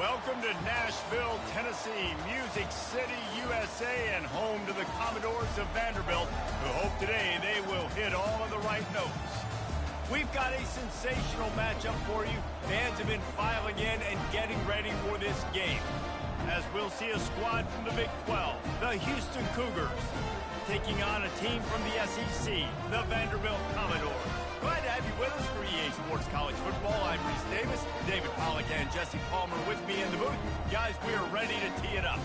Welcome to Nashville, Tennessee, Music City, USA, and home to the Commodores of Vanderbilt, who hope today they will hit all of the right notes. We've got a sensational matchup for you. Fans have been filing in and getting ready for this game, as we'll see a squad from the Big 12, the Houston Cougars, taking on a team from the SEC, the Vanderbilt Commodores. Glad to have you with us for EA Sports College Football. I'm Reese Davis, David Pollack and Jesse Palmer with me in the booth. Guys, we are ready to tee it up.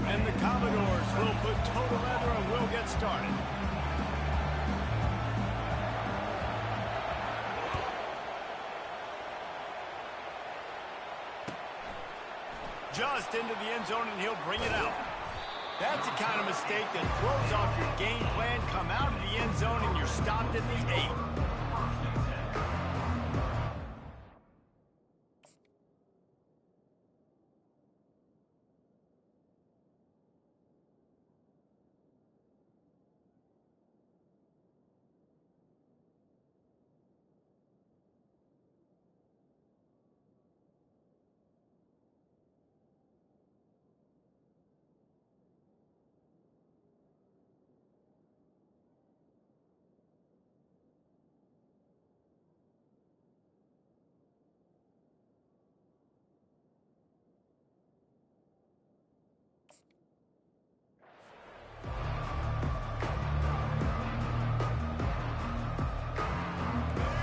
And the Commodores will put total leather and we'll get started. Just into the end zone and he'll bring it out. That's the kind of mistake that throws off your game plan. Come out of the end zone and you're stopped at the 8.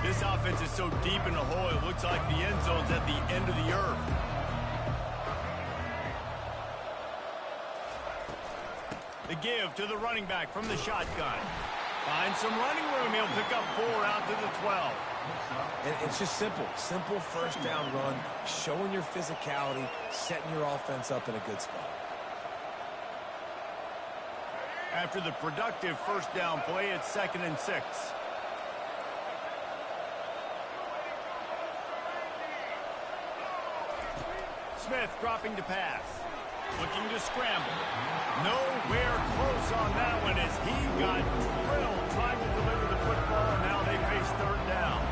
This offense is so deep in the hole, it looks like the end zone's at the end of the earth. The give to the running back from the shotgun. Finds some running room. He'll pick up 4 out to the 12. And it's just simple. Simple first down run, showing your physicality, setting your offense up in a good spot. After the productive first down play, it's 2nd and 6. Smith dropping to pass. Looking to scramble. Nowhere close on that one as he got drilled trying to deliver the football, and now they face 3rd down.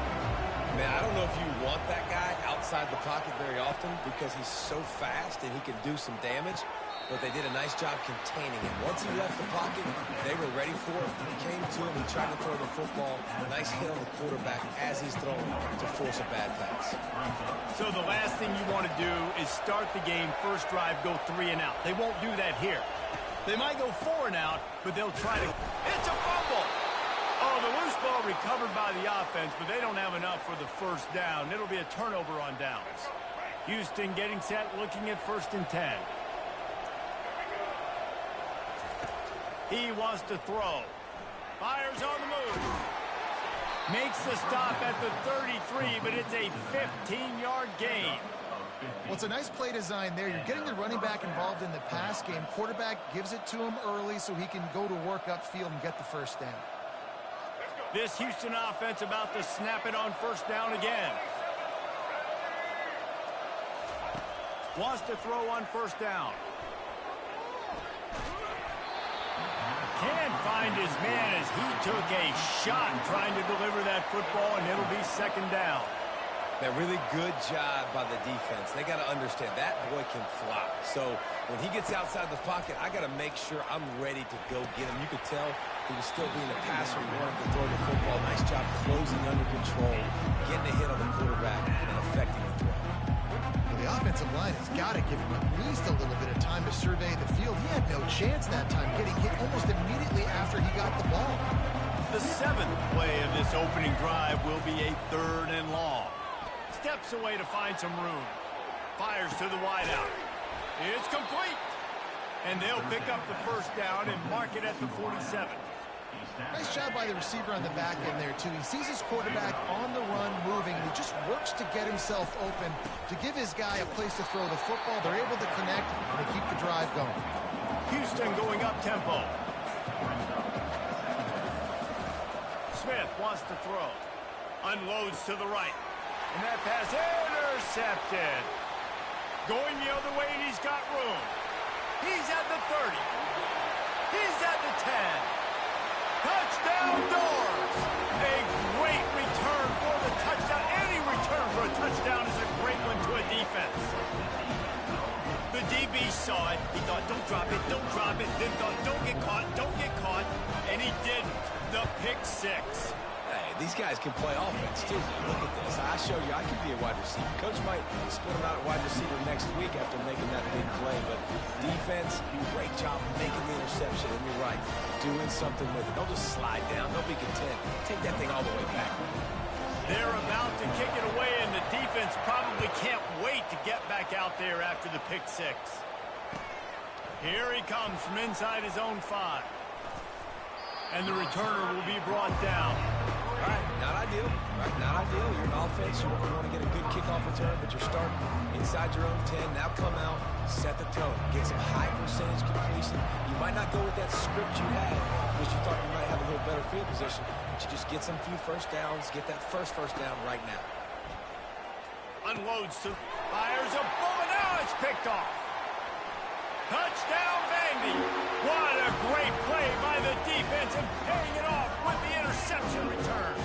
Man, I don't know if you want that guy outside the pocket very often because he's so fast and he can do some damage, but they did a nice job containing him. Once he left the pocket, they were ready for it. He came to him, he tried to throw the football. Nice hit on the quarterback as he's throwing to force a bad pass. So the last thing you want to do is start the game, first drive, go 3 and out. They won't do that here. They might go 4 and out, but they'll try to... It's a fumble! Oh, the loose ball recovered by the offense, but they don't have enough for the first down. It'll be a turnover on downs. Houston getting set, looking at 1st and 10. He wants to throw. Fires on the move. Makes the stop at the 33, but it's a 15-yard gain. Well, it's a nice play design there. You're getting the running back involved in the pass game. Quarterback gives it to him early so he can go to work upfield and get the first down. This Houston offense about to snap it on 1st down again. Wants to throw on 1st down. Can't find his man as he took a shot trying to deliver that football, and it'll be 2nd down. That really good job by the defense. They got to understand that boy can fly. So when he gets outside the pocket, I got to make sure I'm ready to go get him. You could tell he was still being a passer. He wanted to throw the football. Nice job closing under control, getting a hit on the quarterback, and affecting the throw. Well, the offensive line has got to give him at least a little bit of time to survey the field. He had no chance that time, getting hit almost immediately after he got the ball. The 7th play of this opening drive will be a 3rd and long. Steps away to find some room. Fires to the wideout. It's complete. And they'll pick up the first down and mark it at the 47. Nice job by the receiver on the back end there, too. He sees his quarterback on the run moving, and he just works to get himself open to give his guy a place to throw the football. They're able to connect, and they keep the drive going. Houston going up-tempo. Smith wants to throw. Unloads to the right. And that pass intercepted. Going the other way, and he's got room. He's at the 30. He's at the 10. Touchdown doors. A great return for the touchdown. Any return for a touchdown is a great one to a defense. The DB saw it. He thought, don't drop it, don't drop it. Then thought, don't get caught, don't get caught. And he did the pick six. Hey, these guys can play offense, too. Look at this. I show you I can be a wide receiver. Coach might split him out at wide receiver next week after making that big play. But defense, great job making the interception. And you're right, doing something with it. Don't just slide down. Don't be content. Take that thing all the way back. They're about to kick it away, and the defense probably can't wait to get back out there after the pick six. Here he comes from inside his own 5. And the returner will be brought down. All right, not ideal. Right, not ideal. You're an offense. You want to get a good kickoff return, but you're starting inside your own 10. Now come out, set the tone. Get some high percentage completion. You might not go with that script you had because you thought you might have a little better field position, but you just get some few first downs, get that first down right now. Unloads to fires a bullet. Now it's picked off. Touchdown, Vandy. What a great play by the defense and paying it off with the interception return.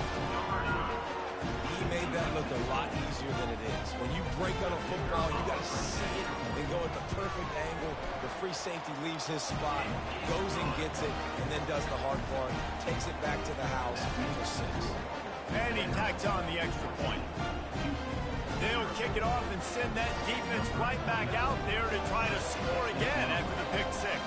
He made that look a lot easier than it is. When you break on a football, you got to see it and go at the perfect angle. The free safety leaves his spot, goes and gets it, and then does the hard part, takes it back to the house for 6. And he tacks on the extra point. They'll kick it off and send that defense right back out there to try to score again after the pick six.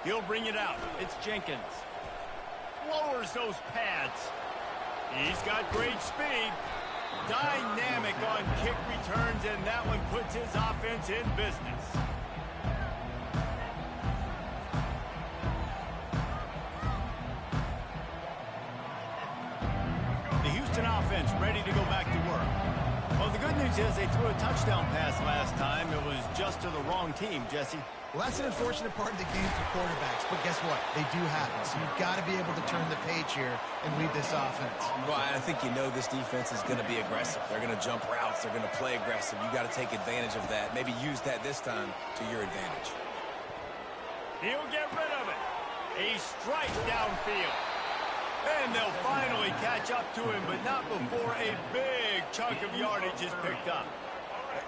He'll bring it out. It's Jenkins. Lowers those pads. He's got great speed. Dynamic on kick returns, and that one puts his offense in business. The Houston offense ready to go back to work. Well, the good news is they threw a touchdown pass last time. It was just to the wrong team, Jesse. Well, that's an unfortunate part of the game for quarterbacks, but guess what? They do happen, so you've got to be able to turn the page here and lead this offense. Well, I think you know this defense is going to be aggressive. They're going to jump routes. They're going to play aggressive. You got to take advantage of that. Maybe use that this time to your advantage. He'll get rid of it. A strike downfield. And they'll finally catch up to him, but not before a big chunk of yardage is picked up.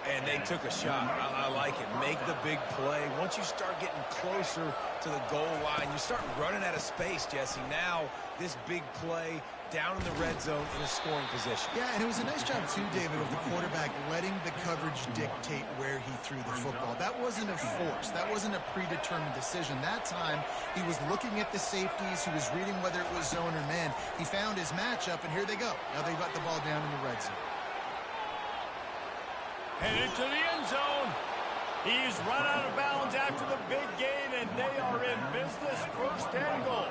And they took a shot. I like it. Make the big play. Once you start getting closer to the goal line, you start running out of space, Jesse. Now, this big play down in the red zone in a scoring position. Yeah, and it was a nice job, too, David, of the quarterback letting the coverage dictate where he threw the football. That wasn't a force. That wasn't a predetermined decision. That time, he was looking at the safeties. He was reading whether it was zone or man. He found his matchup, and here they go. Now they've got the ball down in the red zone. Headed to the end zone. He's run out of bounds after the big gain, and they are in business. First and goal.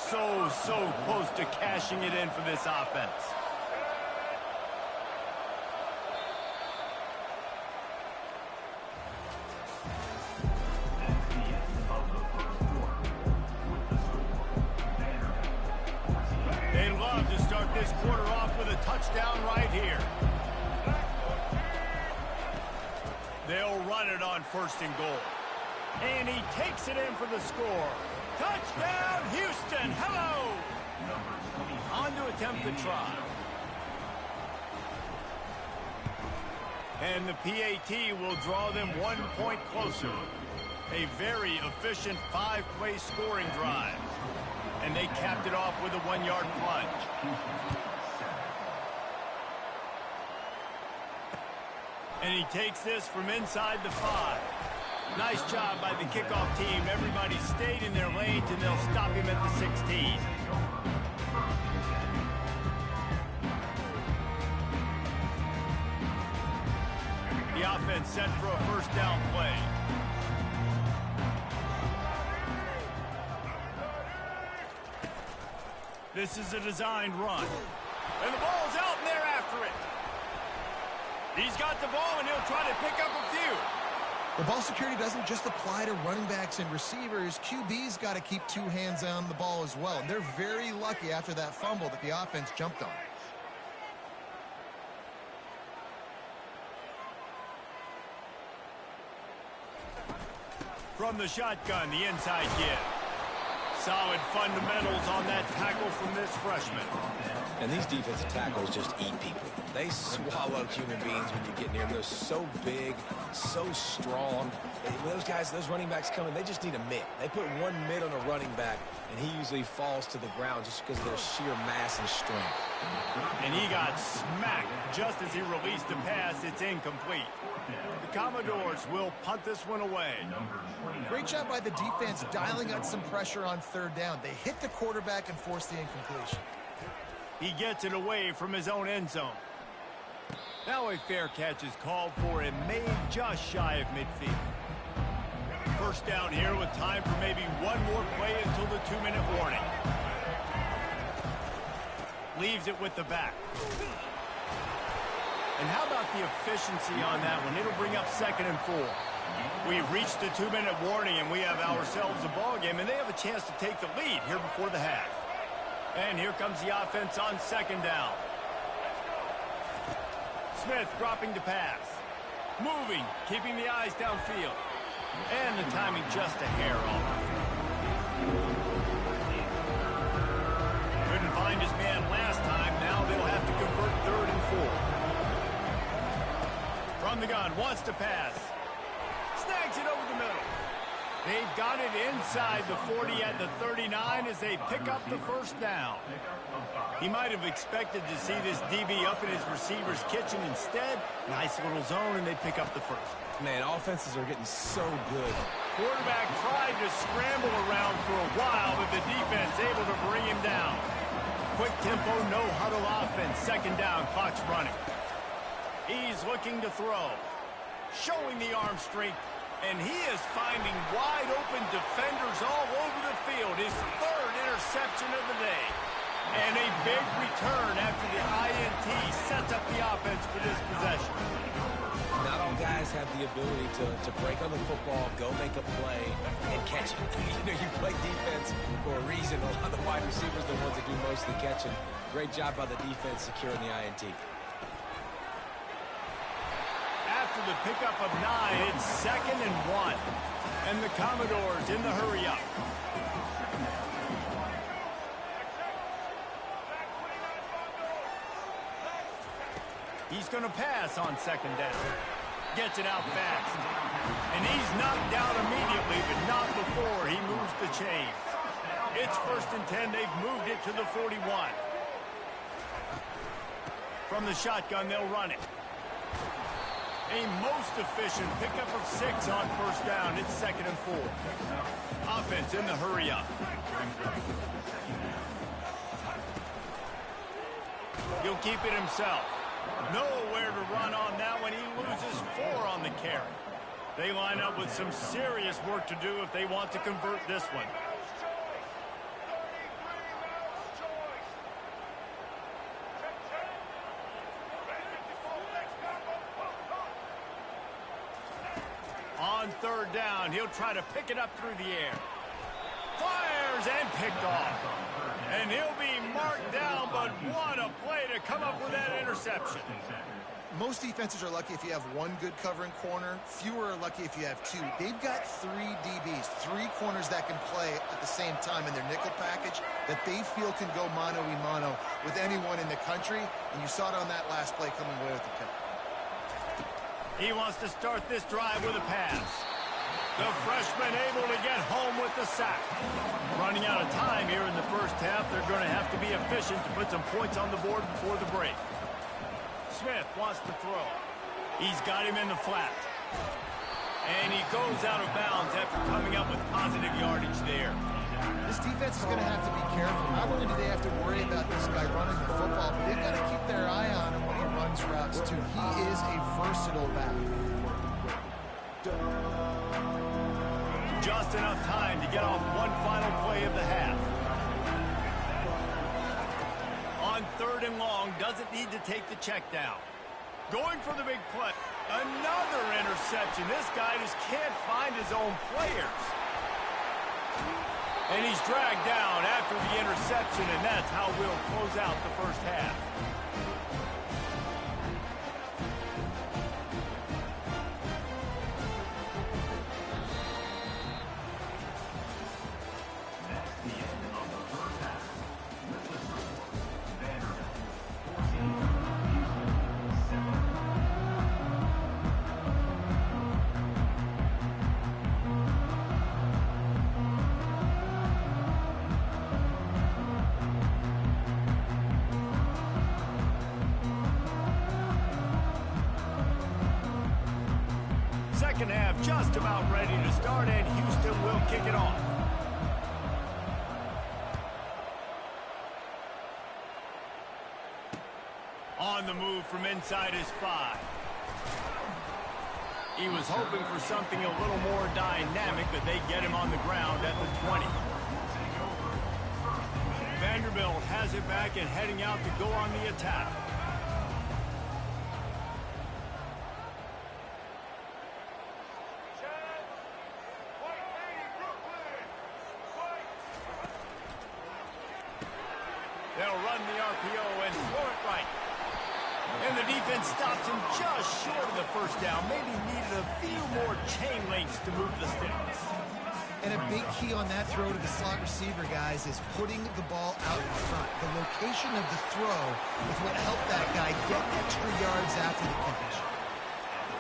So close to cashing it in for this offense. They'd love to start this quarter off with a touchdown right here. They'll run it on first and goal. And he takes it in for the score. Touchdown, Houston. Hello. On to attempt the try. And the PAT will draw them 1 point closer. A very efficient 5-play scoring drive. And they capped it off with a 1-yard plunge. And he takes this from inside the 5. Nice job by the kickoff team. Everybody stayed in their lanes, and they'll stop him at the 16. The offense set for a first down play. This is a designed run. And the ball's out, and they're after it. He's got the ball, and he'll try to pick up a few. The ball security doesn't just apply to running backs and receivers. QB's got to keep two hands on the ball as well. And they're very lucky after that fumble that the offense jumped on. From the shotgun, the inside give. Solid fundamentals on that tackle from this freshman. And these defensive tackles just eat people. They swallow human beings when you get near them. They're so big, so strong. And when those guys, those running backs come in, they just need a mitt. They put one mitt on a running back, and he usually falls to the ground just because of their sheer mass and strength. And he got smacked just as he released the pass. It's incomplete. The Commodores will punt this one away. Great job by the defense dialing up some pressure on third down. They hit the quarterback and forced the incompletion. He gets it away from his own end zone. Now a fair catch is called for and made just shy of midfield. First down here with time for maybe one more play until the 2-minute warning. Leaves it with the back. And how about the efficiency on that one? It'll bring up 2nd and 4. We've reached the 2-minute warning, and we have ourselves a ball game, and they have a chance to take the lead here before the half. And here comes the offense on 2nd down. Smith dropping to pass. Moving, keeping the eyes downfield. And the timing just a hair off. Couldn't find his man last time. Now they'll have to convert 3rd and 4. From the gun, wants to pass. Snags it over the middle. They've got it inside the 40 at the 39 as they pick up the first down. He might have expected to see this DB up in his receiver's kitchen. Instead, nice little zone, and they pick up the first. Man, offenses are getting so good. Quarterback tried to scramble around for a while, but the defense able to bring him down. Quick tempo, no huddle offense. 2nd down, clock's running. He's looking to throw. Showing the arm strength. And he is finding wide-open defenders all over the field. His 3rd interception of the day. And a big return after the INT sets up the offense for this possession. Not all guys have the ability to break on the football, go make a play, and catch it. You know, you play defense for a reason. A lot of the wide receivers are the ones that do most of the catching. Great job by the defense securing the INT. After the pickup of 9, it's 2nd and 1. And the Commodores in the hurry-up. He's going to pass on 2nd down. Gets it out fast. And he's knocked down immediately, but not before he moves the chains. It's 1st and 10. They've moved it to the 41. From the shotgun, they'll run it. A most efficient pickup of 6 on 1st down. It's 2nd and 4. Offense in the hurry-up. He'll keep it himself. Nowhere to run on that one. He loses 4 on the carry. They line up with some serious work to do if they want to convert this one. On 3rd down, he'll try to pick it up through the air. Fires and picked off. And he'll be marked down, but what a play to come up with that interception. Most defenses are lucky if you have one good covering corner. Fewer are lucky if you have 2. They've got 3 DBs, 3 corners that can play at the same time in their nickel package that they feel can go mano-a-mano with anyone in the country. And you saw it on that last play coming away with the pick. He wants to start this drive with a pass. The freshman able to get home with the sack. Running out of time here in the first half. They're going to have to be efficient to put some points on the board before the break. Smith wants to throw. He's got him in the flat. And he goes out of bounds after coming up with positive yardage there. This defense is going to have to be careful. Not only do they have to worry about this guy running the football, but they've got to keep their eye on him when he runs routes, too. He is a versatile back. Just enough time to get off one final play of the half. On 3rd and long, doesn't need to take the check down. Going for the big play. Another interception. This guy just can't find his own players. And he's dragged down after the interception, and that's how we'll close out the first half. Second half just about ready to start, and Houston will kick it off. On the move from inside his 5. He was hoping for something a little more dynamic, but they get him on the ground at the 20. Vanderbilt has it back and heading out to go on the attack. They'll run the RPO and throw it right. And the defense stops him just short of the first down. Maybe needed a few more chain links to move the sticks. And a big key on that throw to the slot receiver, guys, is putting the ball out in front. The location of the throw is what helped that guy get extra yards after the catch.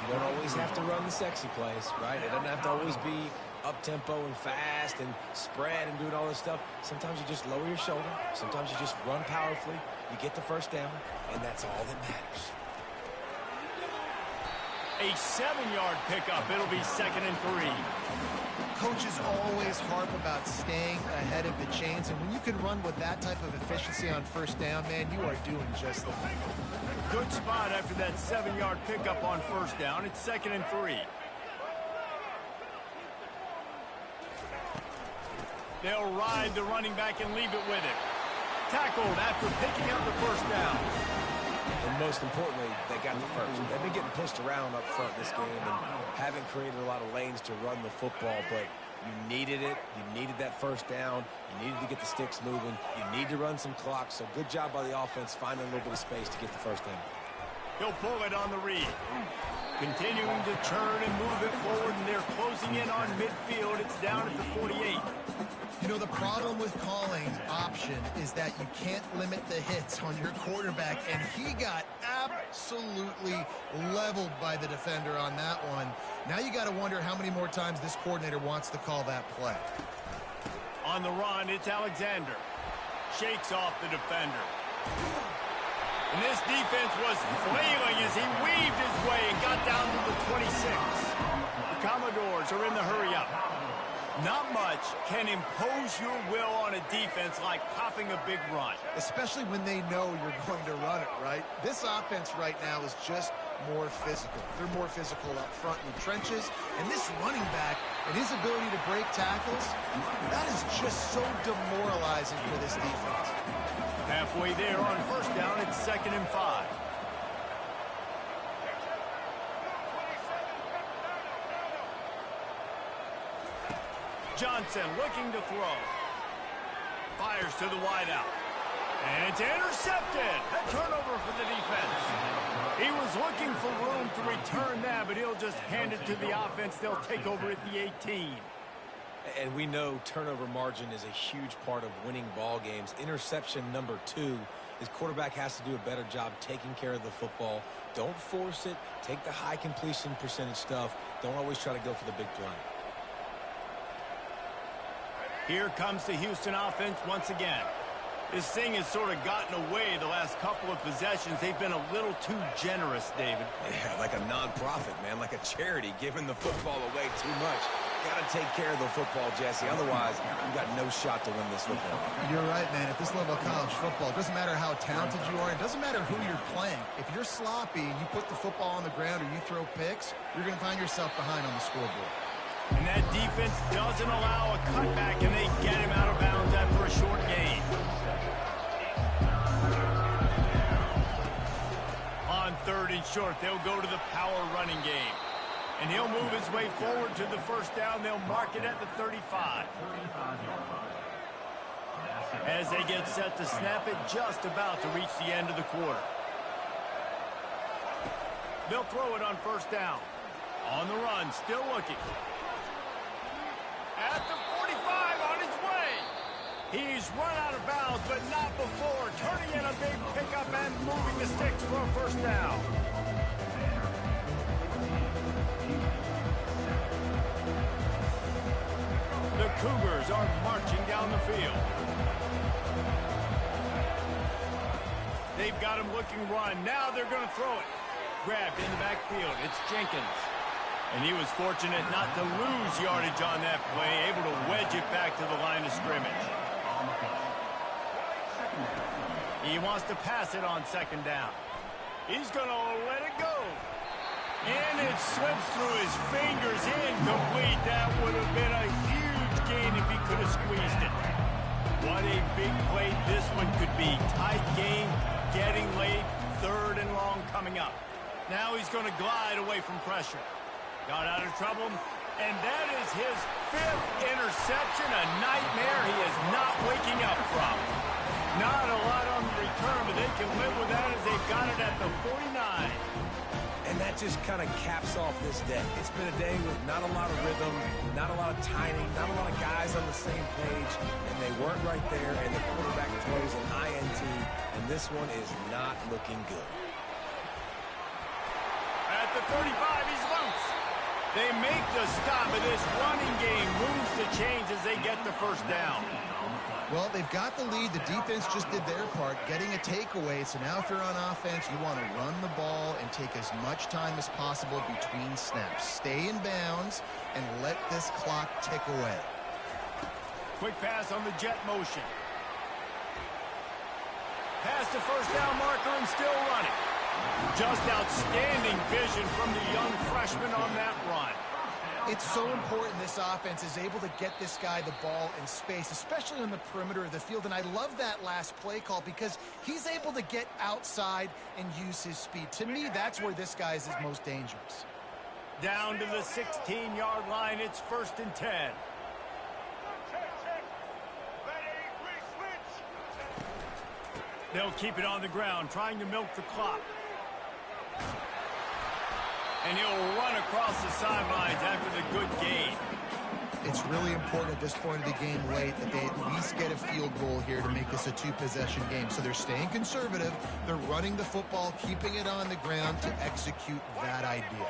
You don't always have to run the sexy plays, right? It doesn't have to always be up-tempo and fast and spread and doing all this stuff. Sometimes you just lower your shoulder. Sometimes you just run powerfully. You get the first down, and that's all that matters. A 7-yard pickup. It'll be 2nd and 3. Coaches always harp about staying ahead of the chains, and when you can run with that type of efficiency on first down, man, you are doing just that. Good spot after that 7-yard pickup on first down. It's 2nd and 3. They'll ride the running back and leave it with him. Tackled after picking up the first down. And most importantly, they got the first. They've been getting pushed around up front this game and haven't created a lot of lanes to run the football, but you needed it. You needed that first down. You needed to get the sticks moving. You need to run some clock, so good job by the offense finding a little bit of space to get the first down. He'll pull it on the read. Continuing to turn and move it forward, and they're closing in on midfield. It's down at the 48. You know, the problem with calling option is that you can't limit the hits on your quarterback, and he got absolutely leveled by the defender on that one. Now you got to wonder how many more times this coordinator wants to call that play. On the run, it's Alexander. Shakes off the defender. And this defense was flailing as he weaved his way and got down to the 26. The Commodores are in the hurry-up. Not much can impose your will on a defense like popping a big run. Especially when they know you're going to run it, right? This offense right now is just more physical. They're more physical up front in the trenches. And this running back and his ability to break tackles, that is just so demoralizing for this defense. Halfway there on first down, it's 2nd and 5. Johnson looking to throw. Fires to the wideout. And it's intercepted. A turnover for the defense. He was looking for room to return that, but he'll just hand it to the offense. They'll take over at the 18. And we know turnover margin is a huge part of winning ball games. Interception number 2 is quarterback has to do a better job taking care of the football. Don't force it. Take the high completion percentage stuff. Don't always try to go for the big play. Here comes the Houston offense once again. This thing has sort of gotten away the last couple of possessions. They've been a little too generous, David. Yeah, like a non-profit, man, like a charity, giving the football away too much. Got to take care of the football, Jesse. Otherwise, you've got no shot to win this football. You're right, man. At this level of college football, it doesn't matter how talented you are. It doesn't matter who you're playing. If you're sloppy, you put the football on the ground or you throw picks, you're going to find yourself behind on the scoreboard. And that defense doesn't allow a cutback, and they get him out of bounds after a short gain. On 3rd and short. They'll go to the power running game. And he'll move his way forward to the first down. They'll mark it at the 35. As they get set to snap it, just about to reach the end of the quarter. They'll throw it on first down. On the run, still looking. At the 45, on his way. He's run out of bounds, but not before. Turning in a big pickup and moving the sticks for a first down. The Cougars are marching down the field. They've got him looking run. Now they're going to throw it. Grabbed in the backfield. It's Jenkins. And he was fortunate not to lose yardage on that play, able to wedge it back to the line of scrimmage. He wants to pass it on second down. He's going to let it go. And it slips through his fingers, incomplete. That would have been a huge gain if he could have squeezed it. What a big play this one could be. Tight game, getting late, 3rd and long coming up. Now he's going to glide away from pressure. Got out of trouble, and that is his 5th interception, a nightmare he is not waking up from. Not a lot on the return, but they can live with that as they've got it at the 49. And that just kind of caps off this day. It's been a day with not a lot of rhythm, not a lot of timing, not a lot of guys on the same page, and they weren't right there, and the quarterback throws an INT, and this one is not looking good. At the 35, he's loose. They make the stop, and this running game moves the chains as they get the first down. Well, they've got the lead. The defense just did their part, getting a takeaway. So now if you're on offense, you want to run the ball and take as much time as possible between snaps. Stay in bounds and let this clock tick away. Quick pass on the jet motion. Past the first down marker and still running. Just outstanding vision from the young freshman on that run. It's so important this offense is able to get this guy the ball in space, especially on the perimeter of the field. And I love that last play call because he's able to get outside and use his speed. To me, that's where this guy is most dangerous. Down to the 16-yard line, it's 1st and 10. They'll keep it on the ground, trying to milk the clock. And he'll run across the sidelines after the good gain. It's really important at this point of the game late that they at least get a field goal here to make this a 2-possession game. So they're staying conservative. They're running the football, keeping it on the ground to execute that idea.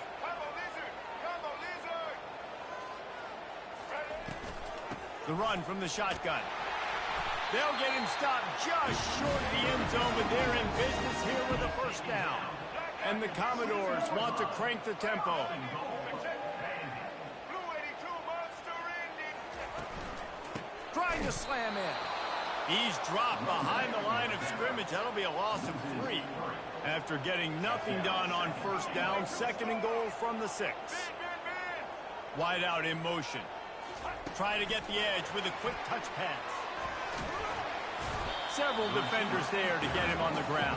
The run from the shotgun. They'll get him stopped just short of the end zone, but they're in business here with a first down. And the Commodores want to crank the tempo. Trying to slam in. He's dropped behind the line of scrimmage. That'll be a loss of 3. After getting nothing done on first down, 2nd and goal from the 6. Wide out in motion. Trying to get the edge with a quick touch pass. Several defenders there to get him on the ground.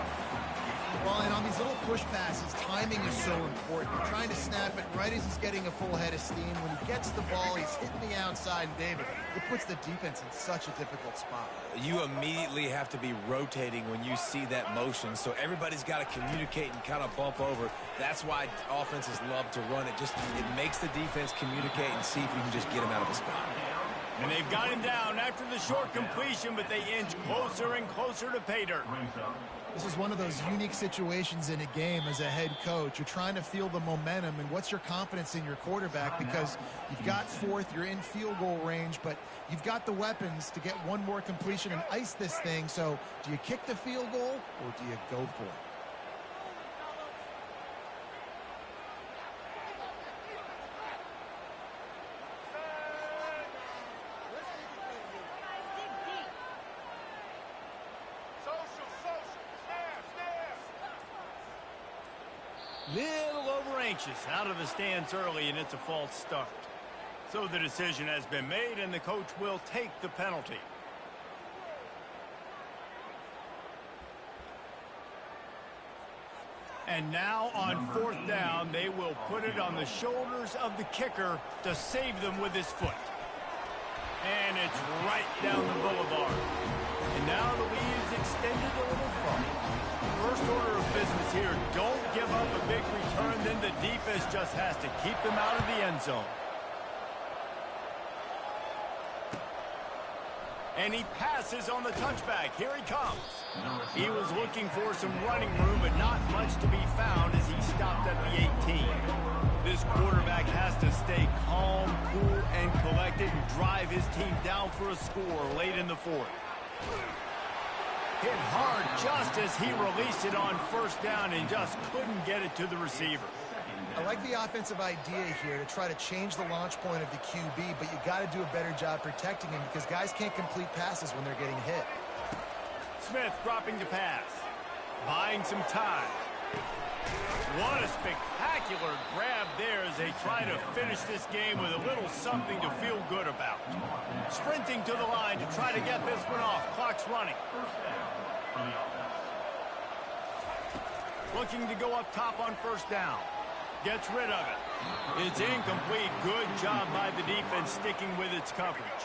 Well, and on these little push passes, timing is so important. You're trying to snap it right as he's getting a full head of steam. When he gets the ball, he's hitting the outside, and David, it puts the defense in such a difficult spot. You immediately have to be rotating when you see that motion, so everybody's got to communicate and kind of bump over. That's why offenses love to run it. It makes the defense communicate and see if you can just get him out of a spot. And they've got him down after the short completion, but they inch closer and closer to pay dirt. This is one of those unique situations in a game as a head coach. You're trying to feel the momentum, and what's your confidence in your quarterback? Because you've got 4th, you're in field goal range, but you've got the weapons to get one more completion and ice this thing. So do you kick the field goal or do you go for it? Little over anxious, out of the stands early, and it's a false start. So the decision has been made, and the coach will take the penalty. And now on fourth down, they will put it on the shoulders of the kicker to save them with his foot. And it's right down the boulevard. And now the lead is extended a little farther. First order of business here, don't give up a big return, then the defense just has to keep them out of the end zone. And he passes on the touchback. Here he comes. He was looking for some running room, but not much to be found as he stopped at the 18. This quarterback has to stay calm, cool, and collected and drive his team down for a score late in the fourth. Hit hard just as he released it on first down and just couldn't get it to the receiver. I like the offensive idea here to try to change the launch point of the QB, but you got to do a better job protecting him because guys can't complete passes when they're getting hit. Smith dropping to pass, buying some time. What a spectacular grab there as they try to finish this game with a little something to feel good about. Sprinting to the line to try to get this one off. Clock's running. Looking to go up top on first down. Gets rid of it. It's incomplete. Good job by the defense sticking with its coverage.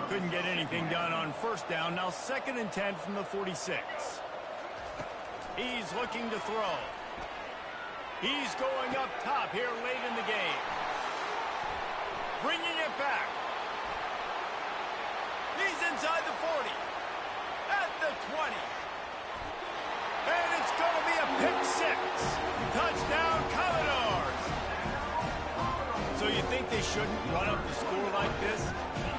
Couldn't get anything done on first down. Now 2nd and 10 from the 46. He's looking to throw. He's going up top here late in the game. Bringing it back. He's inside the 40. At the 20. And it's going to be a pick six. Touchdown, Commodores. So you think they shouldn't run up the score like this?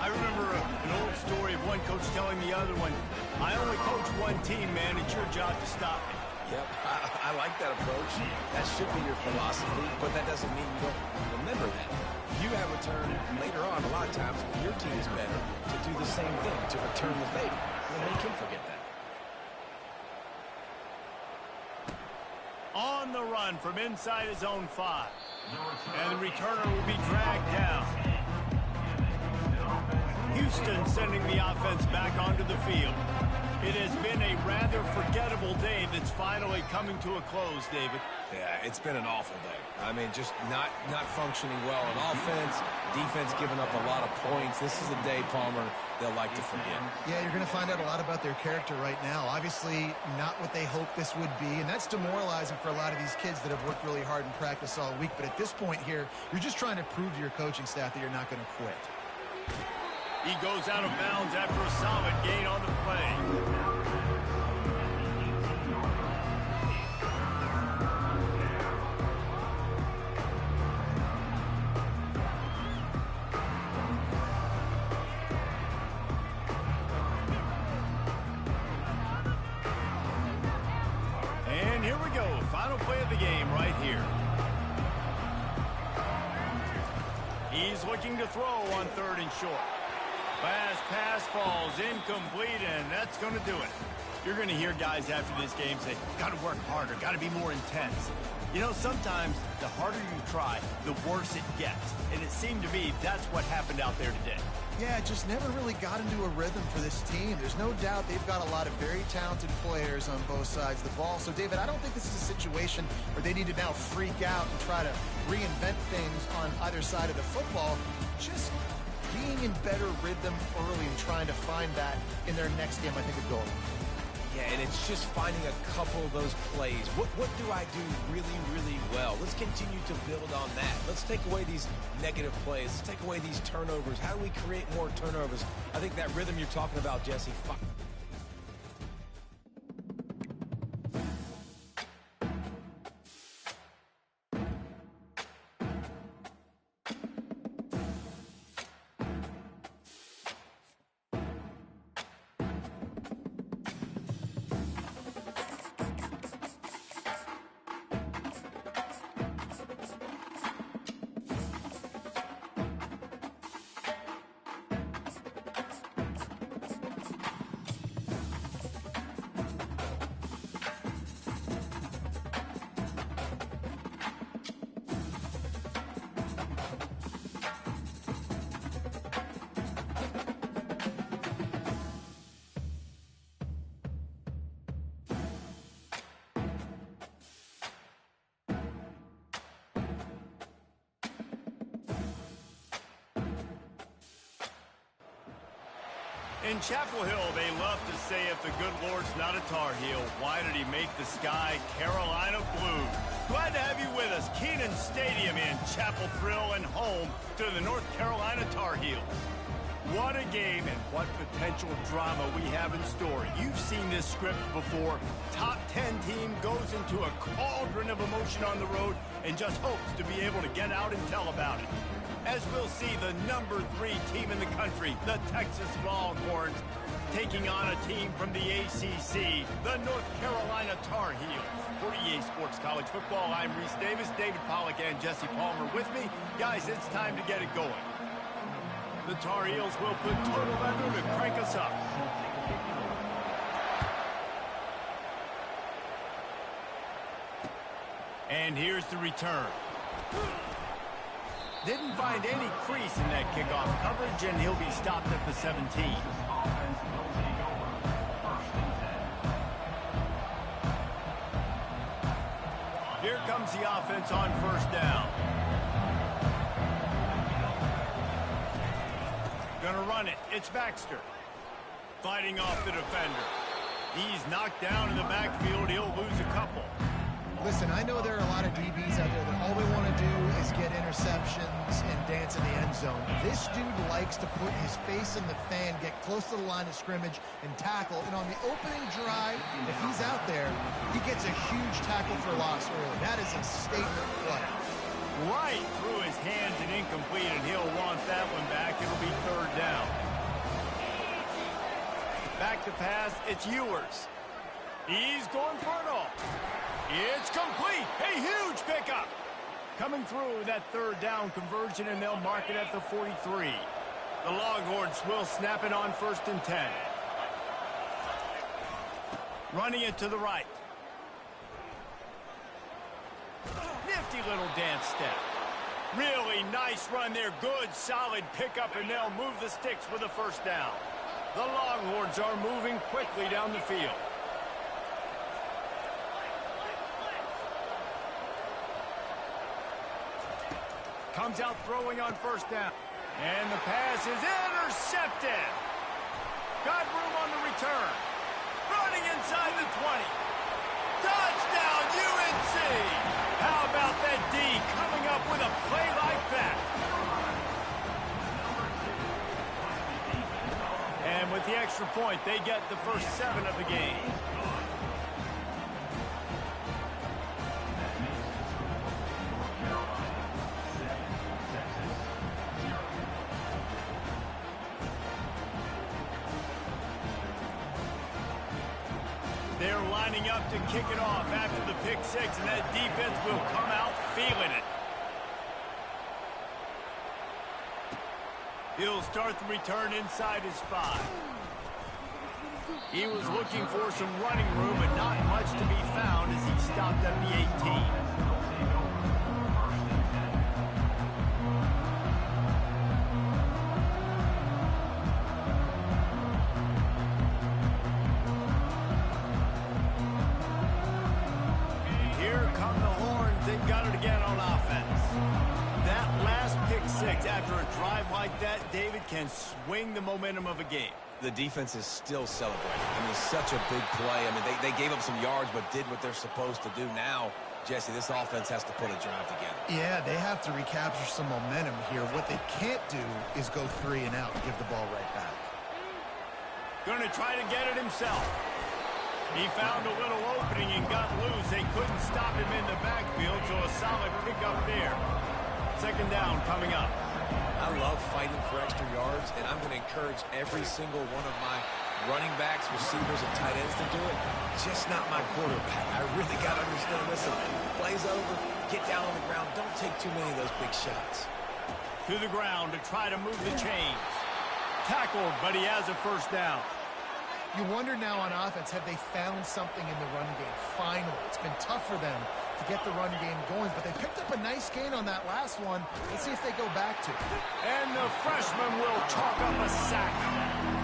I remember an old story of one coach telling the other one, I only coach one team, man. It's your job to stop me. Yep, I like that approach. That should be your philosophy, but that doesn't mean you don't remember that. You have a turn later on a lot of times when your team is better to do the same thing, to return the favor. And make him forget that. On the run from inside his own 5. And the returner will be dragged down. Houston sending the offense back onto the field. It has been a rather forgettable day that's finally coming to a close, David. Yeah, it's been an awful day. I mean, just not functioning well on offense, defense giving up a lot of points. This is a day, Palmer, they'll like to forget. Yeah, you're going to find out a lot about their character right now. Obviously, not what they hoped this would be, and that's demoralizing for a lot of these kids that have worked really hard in practice all week. But at this point here, you're just trying to prove to your coaching staff that you're not going to quit. He goes out of bounds after a solid gain on the play. And here we go. Final play of the game right here. He's looking to throw on 3rd and short. Fast pass falls incomplete, and that's going to do it. You're going to hear guys after this game say, got to work harder, got to be more intense. You know, sometimes the harder you try, the worse it gets. And it seemed to me that's what happened out there today. Yeah, just never really got into a rhythm for this team. There's no doubt they've got a lot of very talented players on both sides of the ball. So, David, I don't think this is a situation where they need to now freak out and try to reinvent things on either side of the football. Just being in better rhythm early and trying to find that in their next game, I think, is golden. Yeah, and it's just finding a couple of those plays. What do I do really, really well? Let's continue to build on that. Let's take away these negative plays. Let's take away these turnovers. How do we create more turnovers? I think that rhythm you're talking about, Jesse, In Chapel Hill, they love to say if the good Lord's not a Tar Heel, why did he make the sky Carolina blue? Glad to have you with us. Kenan Stadium in Chapel Thrill and home to the North Carolina Tar Heels. What a game and what potential drama we have in store. You've seen this script before. Top 10 team goes into a cauldron of emotion on the road and just hopes to be able to get out and tell about it. As we'll see the number 3 team in the country, the Texas Longhorns, taking on a team from the ACC, the North Carolina Tar Heels. For EA Sports College Football, I'm Reese Davis, David Pollack, and Jesse Palmer with me. Guys, it's time to get it going. The Tar Heels will put total leather to crank us up. And here's the return. Didn't find any crease in that kickoff coverage, and he'll be stopped at the 17. Here comes the offense on first down. Gonna run it. It's Baxter. Fighting off the defender. He's knocked down in the backfield. He'll lose a couple. Listen, I know there are a lot of DBs out there that all they want to do is get interceptions and dance in the end zone. This dude likes to put his face in the fan, get close to the line of scrimmage, and tackle. And on the opening drive, if he's out there, he gets a huge tackle for loss early. That is a statement play. Right through his hands and incomplete, and he'll want that one back. It'll be third down. Back to pass, it's Ewers. He's going for it all. It's complete. A huge pickup. Coming through that third down conversion, and they'll mark it at the 43. The Longhorns will snap it on 1st and 10. Running it to the right. Nifty little dance step. Really nice run there. Good, solid pickup, and they'll move the sticks with a first down. The Longhorns are moving quickly down the field. Comes out throwing on first down. And the pass is intercepted. Got room on the return. Running inside the 20. Touchdown, UNC! How about that D coming up with a play like that? And with the extra point, they get the first 7 of the game. They're lining up to kick it off after the pick 6, and that defense will come out feeling it. He'll start the return inside his 5. He was looking for some running room, but not much to be found as he stopped at the 18. They've got it again on offense. That last pick 6 after a drive like that, David, can swing the momentum of a game. The defense is still celebrating. I mean, such a big play. I mean, they gave up some yards but did what they're supposed to do. Now, Jesse, this offense has to put a drive together. Yeah, they have to recapture some momentum here. What they can't do is go 3 and out and give the ball right back. Going to try to get it himself. He found a little opening and got loose. They couldn't stop him in the backfield, so a solid pickup there. 2nd down coming up. I love fighting for extra yards, and I'm going to encourage every single one of my running backs, receivers, and tight ends to do it. Just not my quarterback. I really got to understand, listen, play's over, get down on the ground, don't take too many of those big shots. To the ground to try to move the chains. Tackled, but he has a first down. You wonder now on offense, have they found something in the run game? Finally, it's been tough for them to get the run game going, but they picked up a nice gain on that last one. Let's see if they go back to it. And the freshman will chalk up a sack.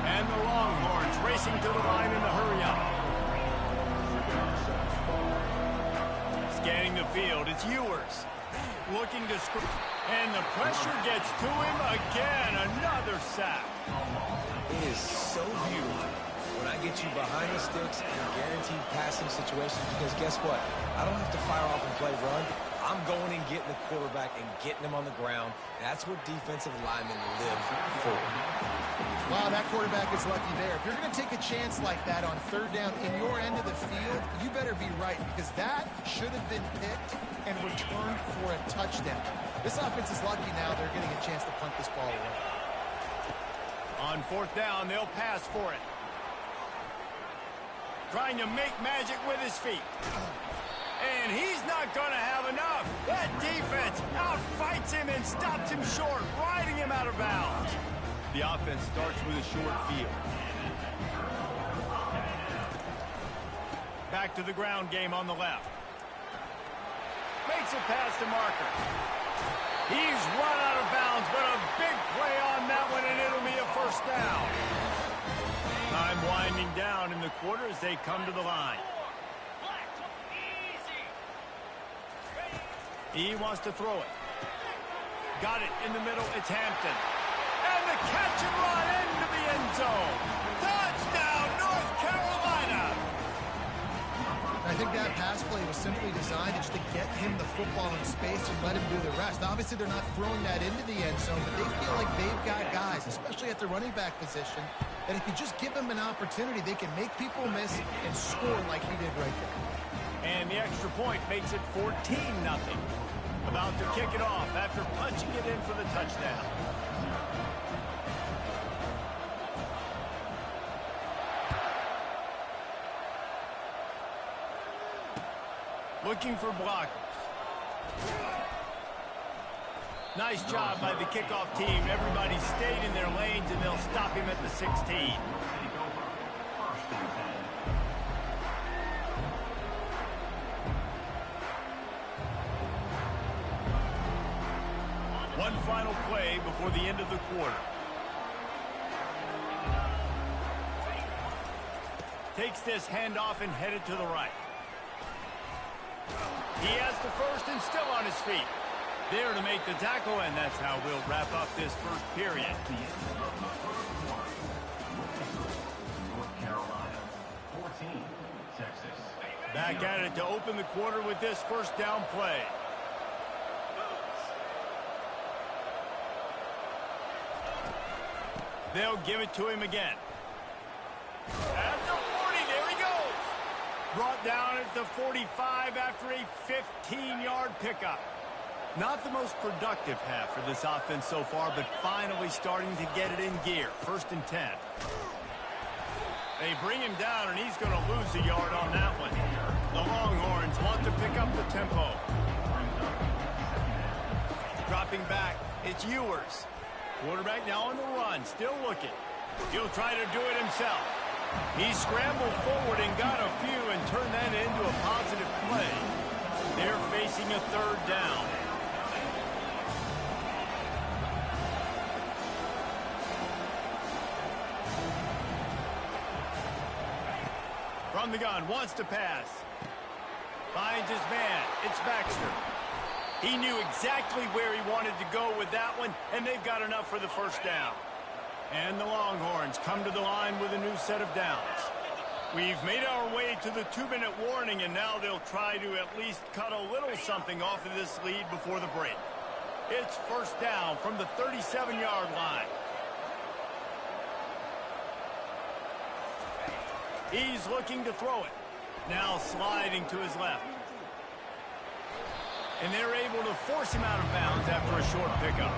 And the Longhorns racing to the line in the hurry-up. Scanning the field, it's Ewers. Looking to score. And the pressure gets to him again. another sack. It is so beautiful when I get you behind the sticks in guaranteed passing situations, because guess what? I don't have to fire off and play run. I'm going and getting the quarterback and getting him on the ground. That's what defensive linemen live for. Wow, that quarterback is lucky there. If you're going to take a chance like that on third down in your end of the field, you better be right, because that should have been picked and returned for a touchdown. This offense is lucky now they're getting a chance to punt this ball away. On fourth down, they'll pass for it. Trying to make magic with his feet. And he's not going to have enough. That defense outfights him and stops him short, riding him out of bounds. The offense starts with a short field. Back to the ground game on the left. Makes it past the marker. He's run out of bounds, but a big play on that one, and it'll be a first down. Time winding down in the quarter as they come to the line. He wants to throw it. Got it in the middle. It's Hampton. And the catch and run into the end zone. Touchdown, North Carolina. I think that pass play was simply designed just to get him the football in space and let him do the rest. Obviously, they're not throwing that into the end zone, but they feel like they've got guys, especially at the running back position, that if you just give them an opportunity, they can make people miss and score like he did right there. And the extra point makes it 14-0. About to kick it off after punching it in for the touchdown. Looking for blockers. Nice job by the kickoff team. Everybody stayed in their lanes, and they'll stop him at the 16. One final play before the end of the quarter. Takes this handoff and headed to the right. He has the first and still on his feet. There to make the tackle, and that's how we'll wrap up this first period. North Carolina, 14, Texas. Back at it to open the quarter with this first down play. They'll give it to him again. At the 40, there he goes. Brought down at the 45 after a 15-yard pickup. Not the most productive half for this offense so far, but finally starting to get it in gear. First and 10. They bring him down, and he's going to lose a yard on that one. The Longhorns want to pick up the tempo. Dropping back, it's Ewers. Quarterback now on the run, still looking. He'll try to do it himself. He scrambled forward and got a few and turned that into a positive play. They're facing a third down. From the gun, wants to pass. Finds his man. It's Baxter. He knew exactly where he wanted to go with that one, and they've got enough for the first down. And the Longhorns come to the line with a new set of downs. We've made our way to the 2-minute warning, and now they'll try to at least cut a little something off of this lead before the break. It's first down from the 37-yard line. He's looking to throw it. Now sliding to his left. And they're able to force him out of bounds after a short pickup.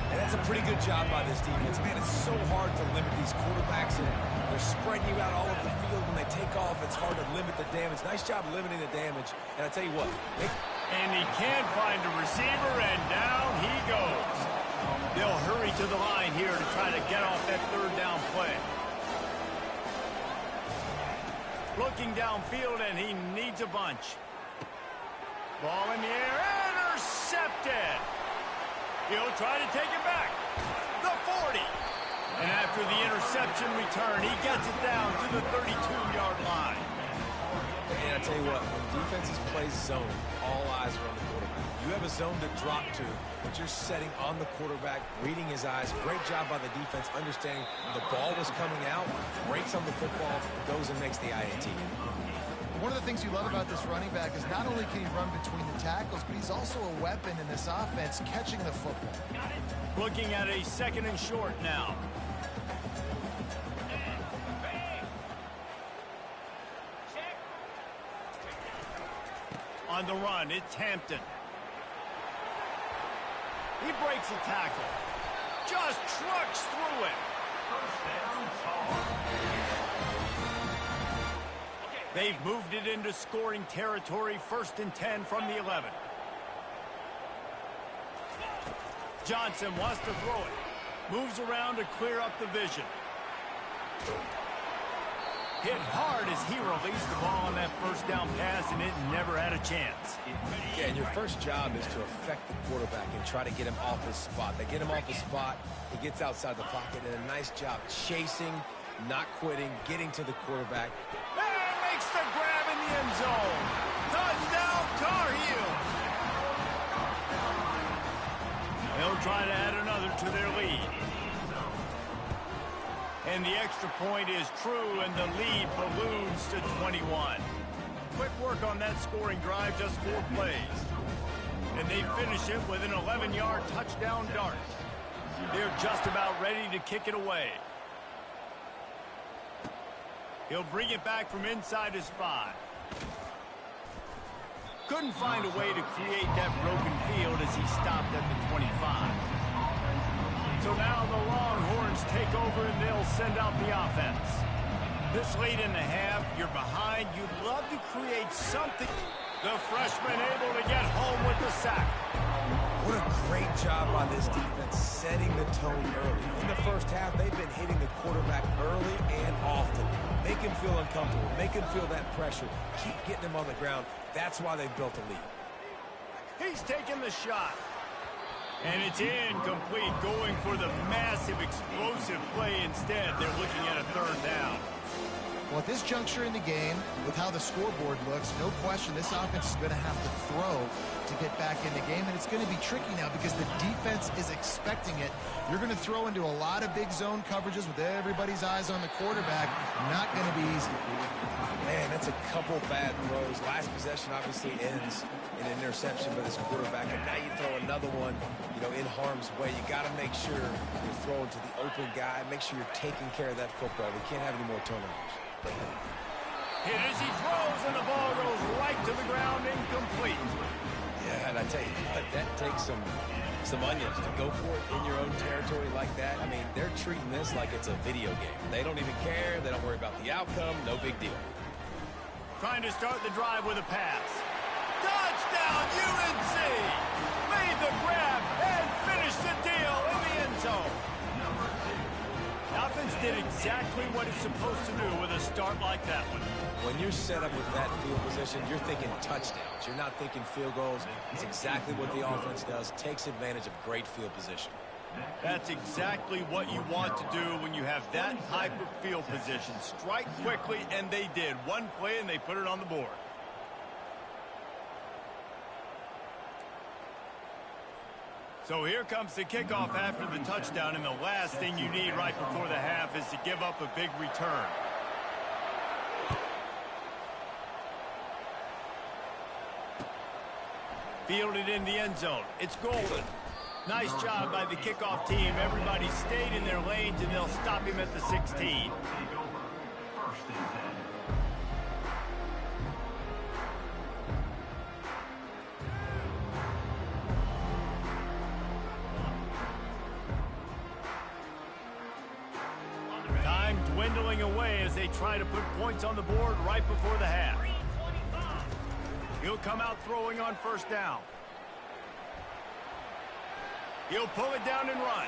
And that's a pretty good job by this defense. Man, it's so hard to limit these quarterbacks, and they're spreading you out all over the field. When they take off, it's hard to limit the damage. Nice job limiting the damage. And I tell you what. And he can't find a receiver, and down he goes. They'll hurry to the line here to try to get off that third down play. Looking downfield, and he needs a bunch. Ball in the air, intercepted. He'll try to take it back. The 40. And after the interception return, he gets it down to the 32-yard line. And I tell you what, when defenses play zone, all eyes are on the quarterback. You have a zone to drop to, but you're setting on the quarterback, reading his eyes. Great job by the defense, understanding the ball was coming out, breaks on the football, goes and makes the INT. One of the things you love about this running back is not only can he run between the tackles, but he's also a weapon in this offense, catching the football. Looking at a 2nd and short now. On the run, it's Hampton. He breaks a tackle. Just trucks through it. They've moved it into scoring territory, 1st and 10 from the 11. Johnson wants to throw it. Moves around to clear up the vision. Hit hard as he released the ball on that 1st down pass, and it never had a chance. Yeah, and your first job is to affect the quarterback and try to get him off his spot. They get him off his spot, he gets outside the pocket, and a nice job chasing, not quitting, getting to the quarterback. And makes the grab in the end zone. Touchdown, Tar Heels. They'll try to add another to their lead. And the extra point is true, and the lead balloons to 21. Quick work on that scoring drive, just 4 plays. And they finish it with an 11-yard touchdown dart. They're just about ready to kick it away. He'll bring it back from inside his 5. Couldn't find a way to create that broken field as he stopped at the 25. So now the Longhorns take over and they'll send out the offense. This late in the half, you're behind. You'd love to create something. The freshman able to get home with the sack. What a great job by this defense setting the tone early. In the first half, they've been hitting the quarterback early and often. Make him feel uncomfortable. Make him feel that pressure. Keep getting him on the ground. That's why they've built a lead. He's taking the shot. And it's incomplete, going for the massive explosive play instead. They're looking at a 3rd down. Well, at this juncture in the game, with how the scoreboard looks, no question this offense is going to have to throw to get back in the game, and it's going to be tricky now because the defense is expecting it. You're going to throw into a lot of big zone coverages with everybody's eyes on the quarterback. Not going to be easy. Man, that's a couple bad throws. Last possession obviously ends in an interception by this quarterback, and now you throw another one, in harm's way. You got to make sure you're throwing to the open guy. Make sure you're taking care of that football. We can't have any more turnovers. Hit as he throws, and the ball goes right to the ground, incomplete. Yeah, and I tell you what, that takes some onions to go for it in your own territory like that. I mean, they're treating this like it's a video game. They don't even care. They don't worry about the outcome. No big deal. Trying to start the drive with a pass. Touchdown, UNC! Made the grab and finished the deal in the end zone. Offense did exactly what it's supposed to do with a start like that one. When you're set up with that field position, you're thinking touchdowns. You're not thinking field goals. It's exactly what the offense does. Takes advantage of great field position. That's exactly what you want to do when you have that type of field position. Strike quickly, and they did. One play, and they put it on the board. So here comes the kickoff after the touchdown, and the last thing you need right before the half is to give up a big return. Fielded in the end zone. It's golden. Nice job by the kickoff team. Everybody stayed in their lanes, and they'll stop him at the 16. Time dwindling away as they try to put points on the board right before the half. He'll come out throwing on 1st down. He'll pull it down and run.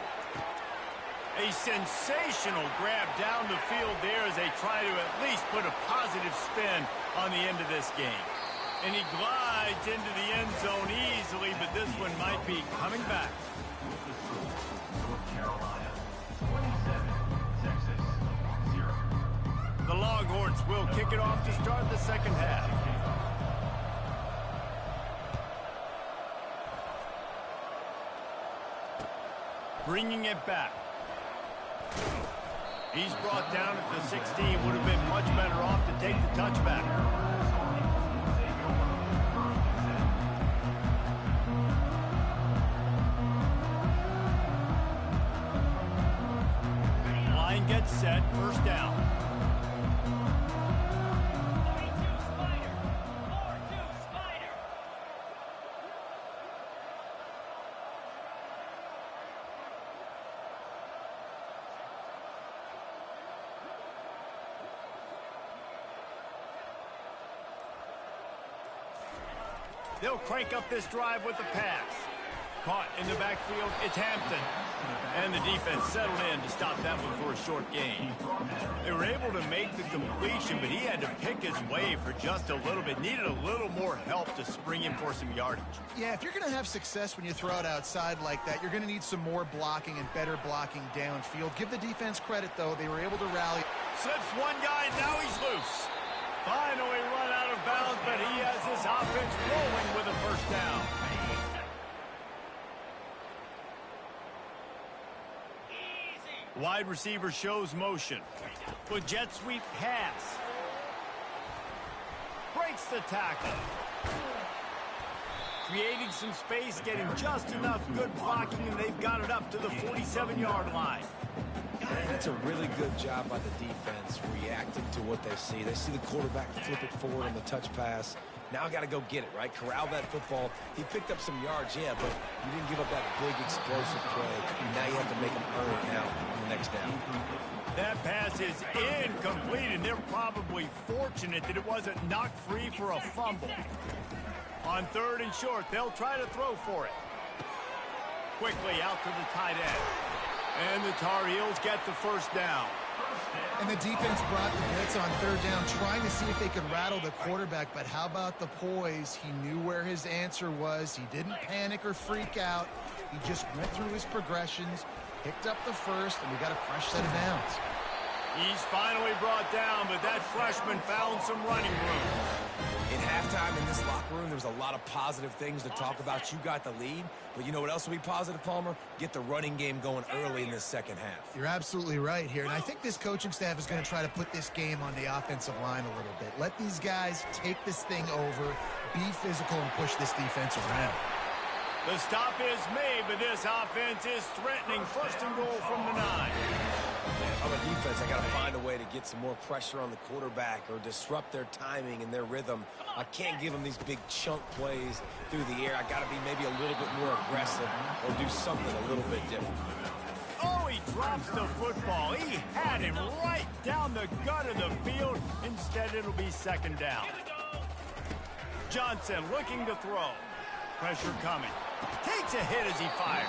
A sensational grab down the field there as they try to at least put a positive spin on the end of this game. And he glides into the end zone easily, but this one might be coming back. North Carolina, 27, Texas, 0. The Longhorns defense will kick it off to start the second half. Bringing it back. He's brought down at the 16. Would have been much better off to take the touchback. Line gets set. First down. They'll crank up this drive with the pass. Caught in the backfield, it's Hampton. And the defense settled in to stop that one for a short gain. They were able to make the completion, but he had to pick his way for just a little bit. Needed a little more help to spring in for some yardage. Yeah, if you're going to have success when you throw it outside like that, you're going to need some more blocking and better blocking downfield. Give the defense credit, though. They were able to rally. Slips one guy, now he's loose. Finally run out of bounds, but he has this offense rolling with a first down. Wide receiver shows motion. With jet sweep pass. Breaks the tackle. Creating some space, getting just enough good blocking, and they've got it up to the 47-yard line. And that's a really good job by the defense, reacting to what they see. They see the quarterback flip it forward on the touch pass. Now got to go get it, right? Corral that football. He picked up some yards, yeah, but you didn't give up that big explosive play. Now you have to make him earn it now on the next down. That pass is incomplete, and they're probably fortunate that it wasn't knocked free for a fumble. On third and short, they'll try to throw for it. Quickly out to the tight end. And the Tar Heels get the first down. And the defense brought the blitz on third down, trying to see if they could rattle the quarterback. But how about the poise? He knew where his answer was. He didn't panic or freak out. He just went through his progressions, picked up the first, and we got a fresh set of downs. He's finally brought down, but that freshman found some running room. In halftime in this locker room, there was a lot of positive things to talk about. You got the lead, but you know what else will be positive, Palmer? Get the running game going early in this second half. You're absolutely right here, and I think this coaching staff is going to try to put this game on the offensive line a little bit. Let these guys take this thing over, be physical, and push this defense around. The stop is made, but this offense is threatening. First and goal from the 9. On the defense, I got to find a way to get some more pressure on the quarterback or disrupt their timing and their rhythm. I can't give them these big chunk plays through the air. I got to be maybe a little bit more aggressive or do something a little bit different. Oh, he drops the football. He had him right down the gut of the field. Instead, it'll be second down. Johnson looking to throw. Pressure coming. Takes a hit as he fires.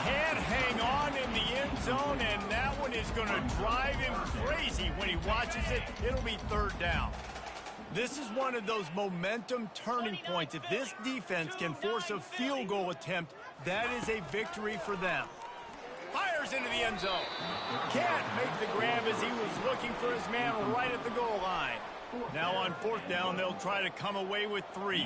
Can't hang on in the end zone, and that one is going to drive him crazy when he watches it. It'll be third down. This is one of those momentum turning points. If this defense can force a field goal attempt, that is a victory for them. Fires into the end zone. Can't make the grab as he was looking for his man right at the goal line. Now on fourth down, they'll try to come away with 3.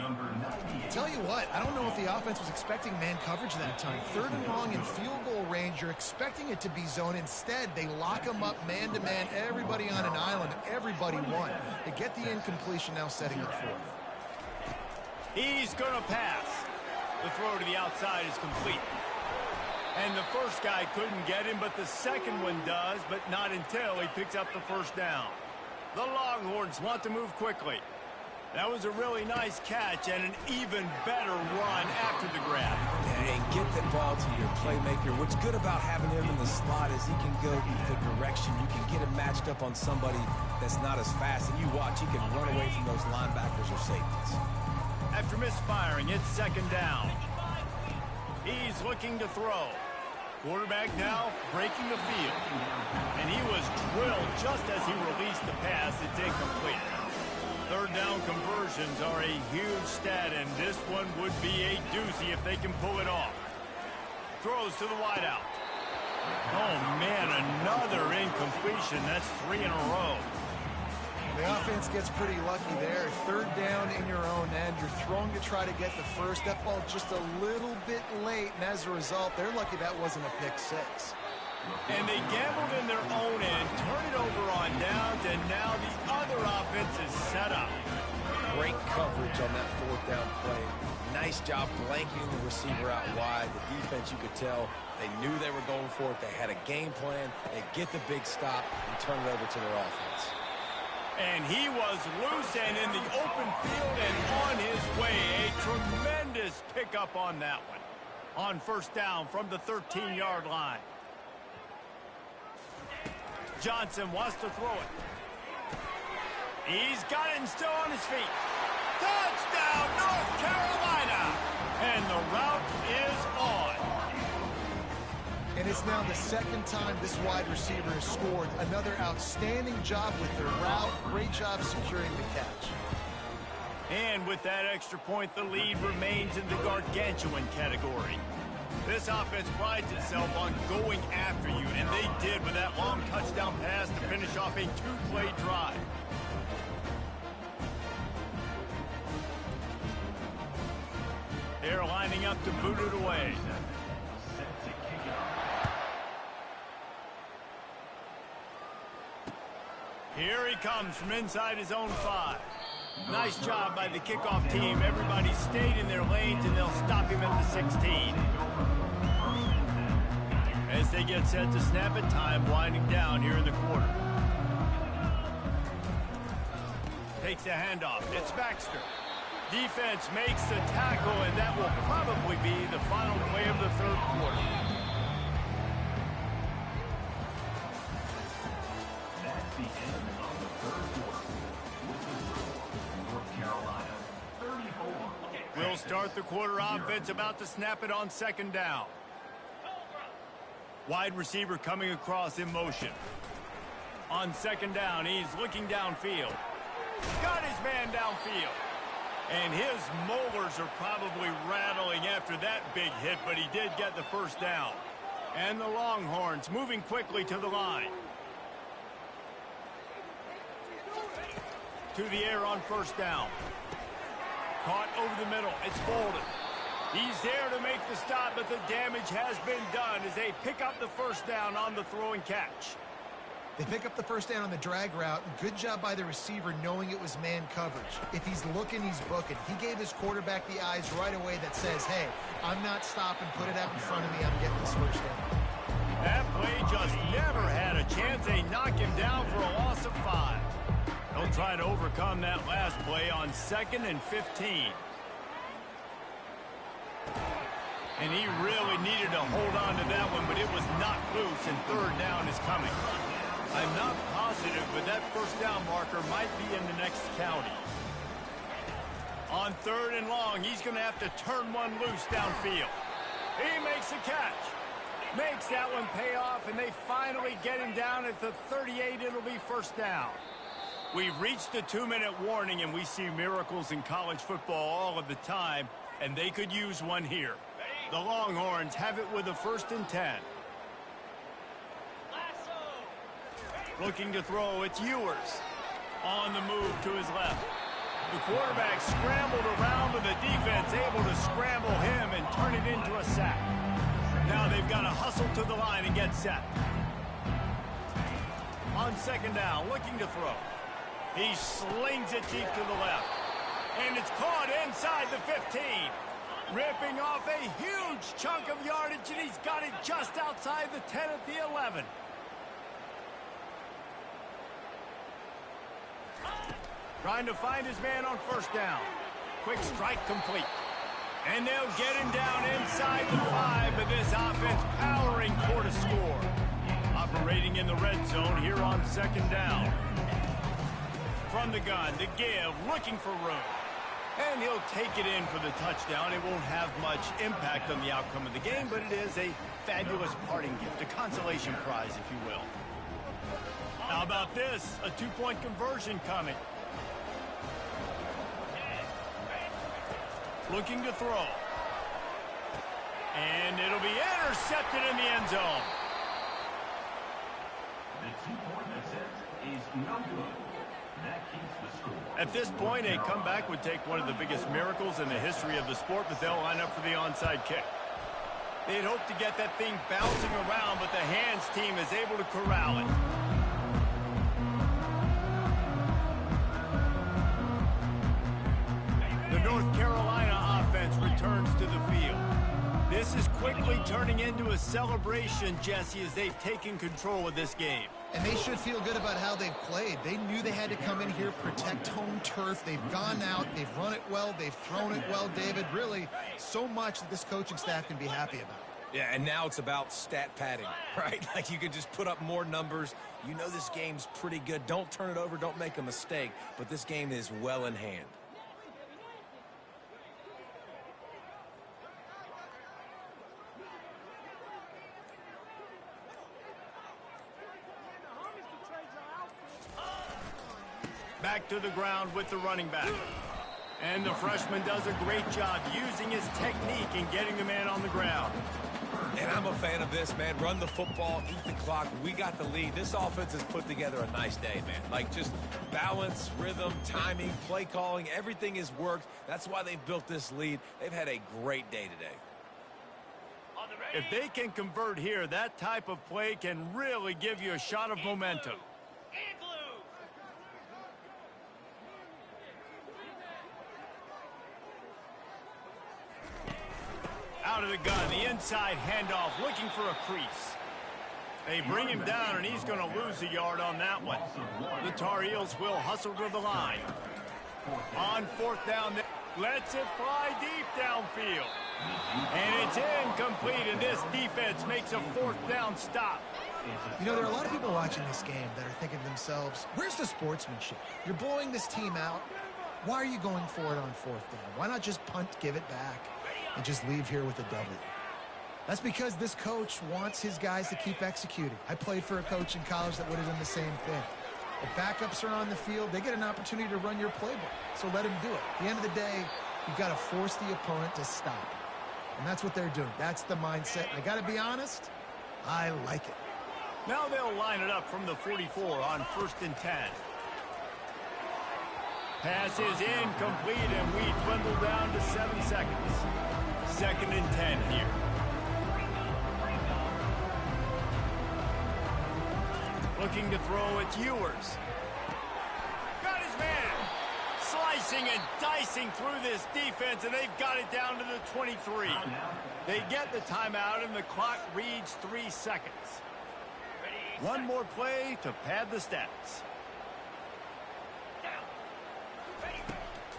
Tell you what, I don't know if the offense was expecting man coverage that time. Third and long in field goal range, you're expecting it to be zone. Instead, they lock them up man-to-man, everybody on an island, everybody won. They get the incompletion, now setting up fourth. He's going to pass. The throw to the outside is complete. And the first guy couldn't get him, but the second one does, but not until he picks up the first down. The Longhorns want to move quickly. That was a really nice catch and an even better run after the grab. And get the ball to your playmaker. What's good about having him in the slot is he can go either direction. You can get him matched up on somebody that's not as fast, and you watch, he can run away from those linebackers or safeties. After misfiring, it's second down. He's looking to throw. Quarterback now breaking the field. And he was drilled just as he released the pass. It's incomplete. Third down conversions are a huge stat, and this one would be a doozy if they can pull it off. Throws to the wideout. Oh, man, another incompletion. That's 3 in a row. The offense gets pretty lucky there. Third down in your own end. You're throwing to try to get the first. That ball just a little bit late, and as a result, they're lucky that wasn't a pick six. And they gambled in their own end, turn it over on downs, and now the other offense is set up. Great coverage on that fourth down play. Nice job blanketing the receiver out wide. The defense, you could tell, they knew they were going for it. They had a game plan. They get the big stop and turn it over to their offense. And he was loose and in the open field and on his way. A tremendous pickup on that one. On first down from the 13-yard line. Johnson wants to throw it. He's got it and still on his feet. Touchdown, North Carolina! And the route is on. And it's now the second time this wide receiver has scored. Another outstanding job with their route. Great job securing the catch. And with that extra point, the lead remains in the gargantuan category. This offense prides itself on going after you, and they did with that long touchdown pass to finish off a two-play drive. They're lining up to boot it away. Here he comes from inside his own 5. Nice job by the kickoff team. Everybody stayed in their lanes, and they'll stop him at the 16. As they get set to snap it, time winding down here in the quarter. Takes a handoff. It's Baxter. Defense makes the tackle, and that will probably be the final play of the third quarter. That's the end of the third quarter. With the score, North Carolina 34. We'll start the quarter. Offense about to snap it on second down. Wide receiver coming across in motion. On second down, he's looking downfield. Got his man downfield. And his molars are probably rattling after that big hit, but he did get the first down. And the Longhorns moving quickly to the line. To the air on first down. Caught over the middle. It's Bolden. He's there to make the stop, but the damage has been done as they pick up the first down on the throw and catch. They pick up the first down on the drag route. Good job by the receiver knowing it was man coverage. If he's looking, he's booking. He gave his quarterback the eyes right away that says, hey, I'm not stopping. Put it out in front of me. I'm getting this first down. That play just never had a chance. They knock him down for a loss of 5. They'll try to overcome that last play on 2nd and 15. And he really needed to hold on to that one, but it was knocked loose, and third down is coming. I'm not positive, but that first down marker might be in the next county. On 3rd and long, he's going to have to turn one loose downfield. He makes the catch. Makes that one pay off, and they finally get him down at the 38. It'll be first down. We've reached the 2-minute warning, and we see miracles in college football all of the time, and they could use one here. The Longhorns have it with a 1st and 10. Looking to throw, it's Ewers. On the move to his left. The quarterback scrambled around, but the defense able to scramble him and turn it into a sack. Now they've got to hustle to the line and get set. On 2nd down, looking to throw. He slings it deep to the left. And it's caught inside the 15. Ripping off a huge chunk of yardage, and he's got it just outside the 10 at the 11. Trying to find his man on first down. Quick strike complete. And they'll get him down inside the 5, but this offense powering for to score. Operating in the red zone here on 2nd down. From the gun, the give, looking for room. And he'll take it in for the touchdown. It won't have much impact on the outcome of the game, but it is a fabulous parting gift, a consolation prize, if you will. How about this? A 2-point conversion coming. Looking to throw. And it'll be intercepted in the end zone. The 2-point attempt is no good. That keeps the score. At this point, a comeback would take one of the biggest miracles in the history of the sport, but they'll line up for the onside kick. They'd hope to get that thing bouncing around, but the hands team is able to corral it. The North Carolina offense returns to the field. This is quickly turning into a celebration, Jesse, as they've taken control of this game. And they should feel good about how they've played. They knew they had to come in here, protect home turf. They've gone out, they've run it well, they've thrown it well, David. Really, so much that this coaching staff can be happy about. Yeah, and now it's about stat padding, right? Like you can just put up more numbers. You know this game's pretty good. Don't turn it over, don't make a mistake. But this game is well in hand. Back to the ground with the running back. And the freshman does a great job using his technique and getting the man on the ground. And I'm a fan of this, man. Run the football, eat the clock. We got the lead. This offense has put together a nice day, man. Like just balance, rhythm, timing, play calling, everything has worked. That's why they've built this lead. They've had a great day today. If they can convert here, that type of play can really give you a shot of momentum. Out of the gun, the inside handoff, looking for a crease. They bring him down, and he's going to lose a yard on that one. The Tar Heels will hustle to the line. On fourth down, lets it fly deep downfield. And it's incomplete, and this defense makes a fourth down stop. You know, there are a lot of people watching this game that are thinking to themselves, where's the sportsmanship? You're blowing this team out. Why are you going for it on fourth down? Why not just punt, give it back, and just leave here with a W? That's because this coach wants his guys to keep executing. I played for a coach in college that would have done the same thing. If backups are on the field, they get an opportunity to run your playbook, so let them do it. At the end of the day, you've got to force the opponent to stop. And that's what they're doing. That's the mindset. And I got to be honest, I like it. Now they'll line it up from the 44 on 1st and 10. Pass is incomplete, and we dwindle down to 7 seconds. 2nd and 10 here. Looking to throw, it's Ewers. Got his man. Slicing and dicing through this defense, and they've got it down to the 23. They get the timeout, and the clock reads 3 seconds. One more play to pad the stats.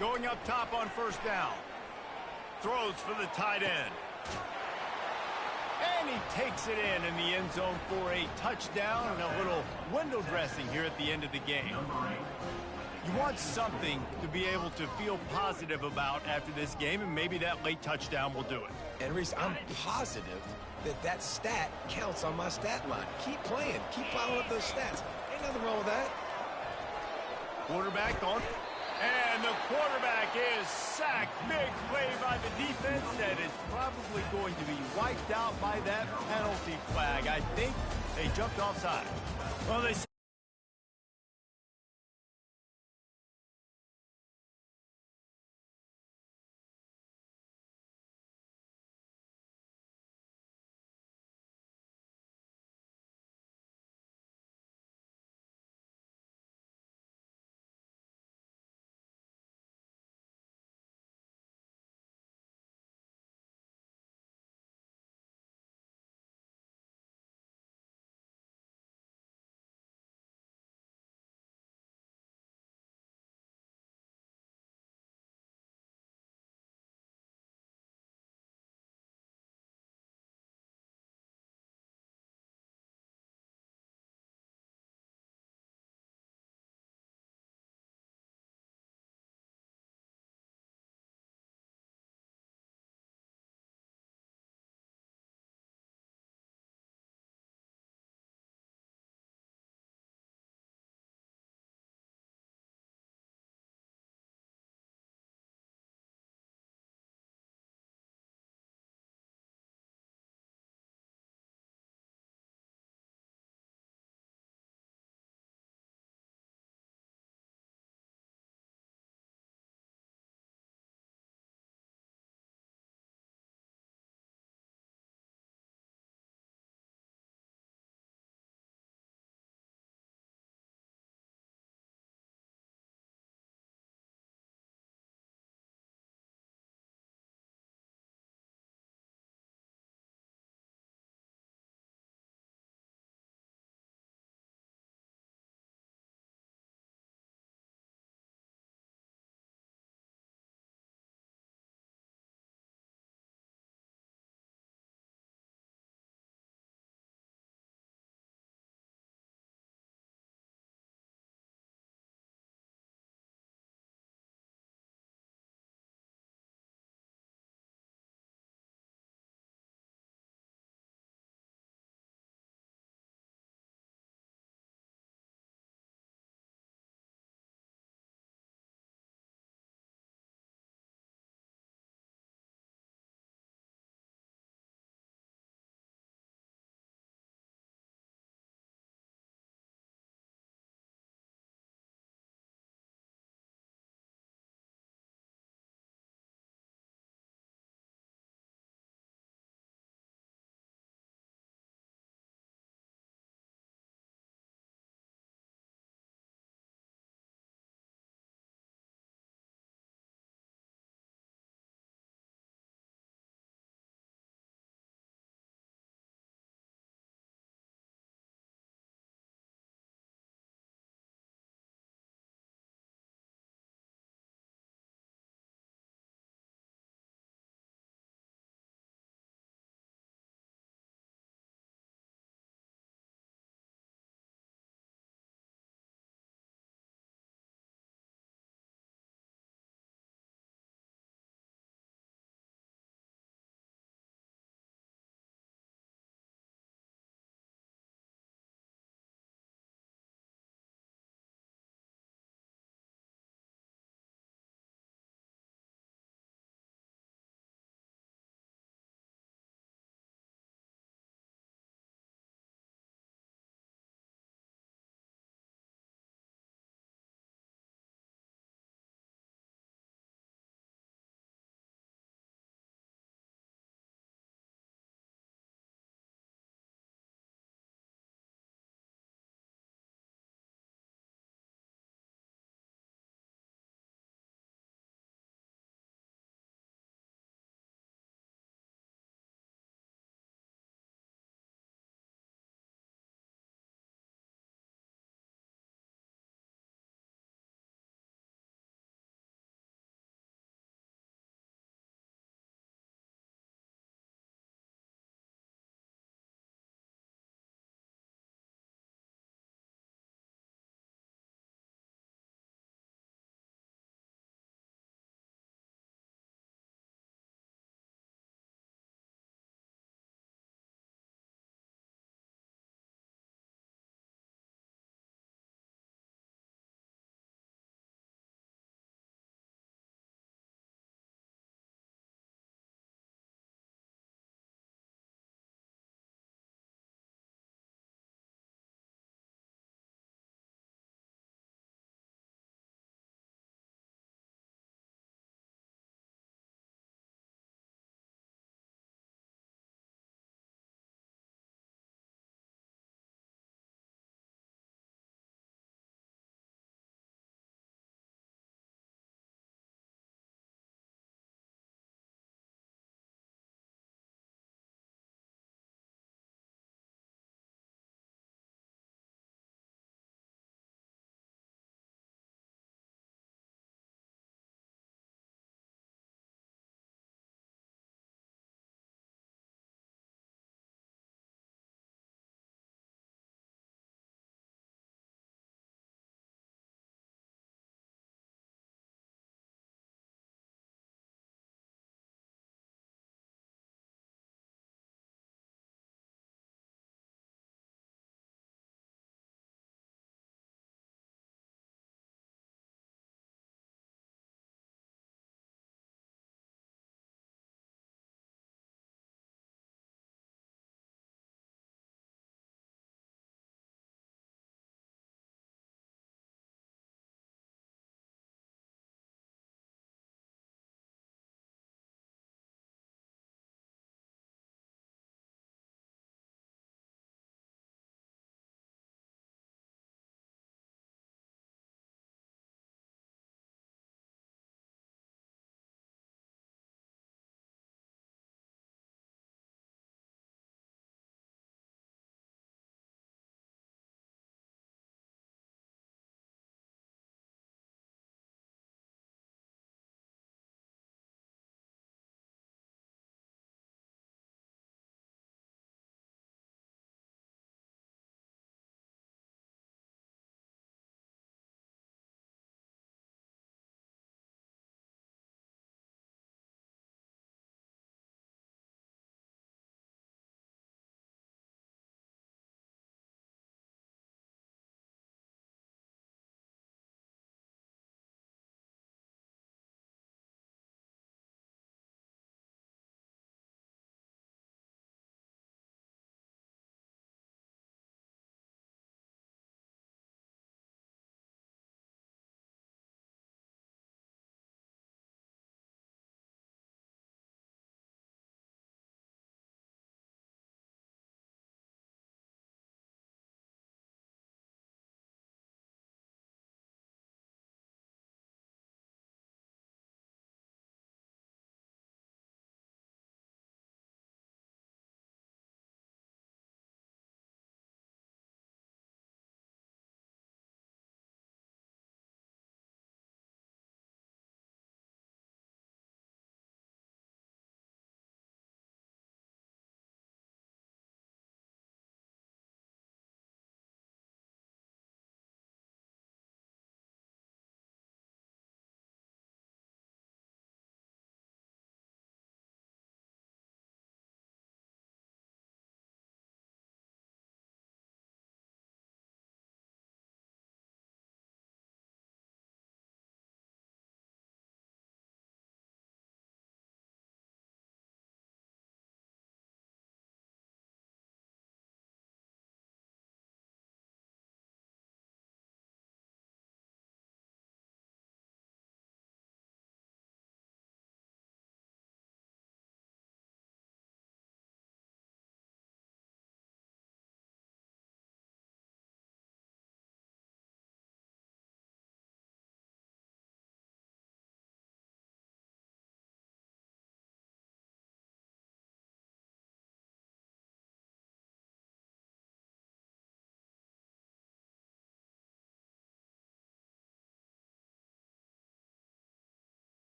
Going up top on 1st down. Throws for the tight end. And he takes it in the end zone for a touchdown and a little window dressing here at the end of the game. You want something to be able to feel positive about after this game, and maybe that late touchdown will do it. And Reese, I'm positive that stat counts on my stat line. Keep playing. Keep piling up those stats. Ain't nothing wrong with that. Quarterback on. And the quarterback is sacked. Big play by the defense that is probably going to be wiped out by that penalty flag. I think they jumped offside. Well, they